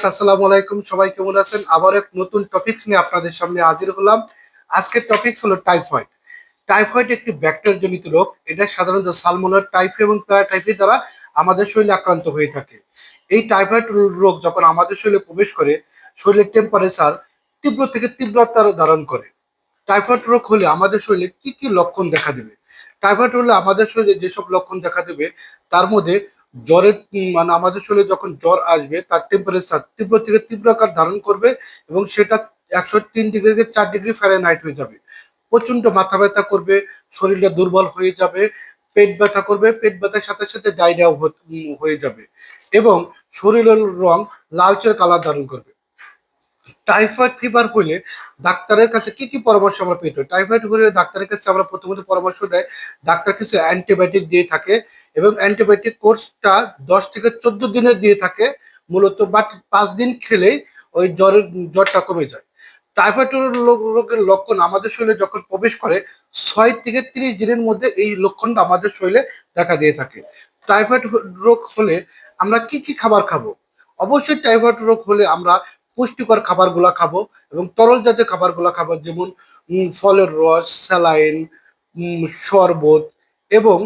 আসসালামু আলাইকুম, সবাই কেমন আছেন? আবার এক নতুন টপিক নিয়ে আপনাদের সামনে হাজির হলাম। আজকের টপিক হলো টাইফয়েড। টাইফয়েড একটি ব্যাকটেরিয়া জনিত রোগ। এটা সাধারণত সালমোনেলা টাইফি এবং প্যারাটাইফি দ্বারা আমাদের শরীরে আক্রান্ত হয়ে থাকে। এই টাইফয়েড রোগ যখন আমাদের শরীরে প্রবেশ করে, শরীরের টেম্পারেচার তীব্র থেকে তীব্রতার ধারণ করে। টাইফয়েড রোগ হলে আমাদের শরীরে কি কি লক্ষণ দেখা দেবে? টাইফয়েড হলে আমাদের শরীরে যেসব লক্ষণ দেখা দেবে তার মধ্যে জ্বরের মানে আমাদের শরীরে যখন জ্বর আসবে তার টেম্পারেচার তীব্র থেকে তীব্র আকার ধারণ করবে এবং সেটা ১০৩ ডিগ্রি থেকে ৪ ডিগ্রি ফ্যারেনহাইট হয়ে যাবে। প্রচন্ড মাথা ব্যথা করবে, শরীরটা দুর্বল হয়ে যাবে, পেট ব্যথা করবে, পেট ব্যথার সাথে সাথে ডায়রিয়াও হয়ে যাবে এবং শরীরের রং লালচে কালার ধারণ করবে। টাইফয়েড ফিভার হলে ডাক্তারের কাছে কি কি পরামর্শ আমরা পেতে পারি? টাইফয়েড হলে ডাক্তারের কাছে আমরা প্রথমত পরামর্শ দেয়, ডাক্তার কিছু অ্যান্টিবায়োটিক দিয়ে থাকে এবং অ্যান্টিবায়োটিক কোর্সটা ১০ থেকে ১৪ দিনের দিয়ে থাকে মূলত, বাট ৫ দিন খেলেই ওই জ্বরটা কমে যায়। টাইফয়েড রোগের লক্ষণ আমাদের শরীরে যখন প্রবেশ করে ৬ থেকে ৩০ দিনের মধ্যে এই লক্ষণটা আমাদের শরীরে দেখা দিয়ে থাকে। টাইফয়েড রোগ হলে আমরা কি কি খাবার খাবো? অবশ্যই টাইফয়েড রোগ হলে আমরা পুষ্টিকর খাবারগুলা খাবো এবং তরল জাতীয় খাবারগুলা খাবো, যেমন ফলের রস, স্যালাইন, শরবত এবং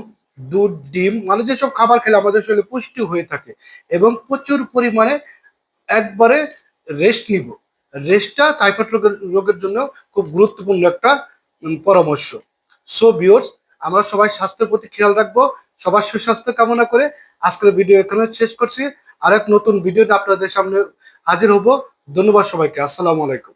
দুধ, ডিম, মানে যেসব খাবার খেলে আমাদের শরীরে পুষ্টি হয়ে থাকে এবং প্রচুর পরিমাণে একবারে রেস্ট নিব। রেস্টটা টাইফয়েড রোগের জন্য খুব গুরুত্বপূর্ণ একটা পরামর্শ। সো ভিউয়ার্স, আমরা সবাই স্বাস্থ্যের প্রতি খেয়াল রাখবো। সবার সুস্বাস্থ্য কামনা করে আজকের ভিডিও এখানে শেষ করছি। আর এক নতুন ভিডিওতে আপনাদের সামনে হাজির হব। ধন্যবাদ সবাইকে। আসসালামু আলাইকুম।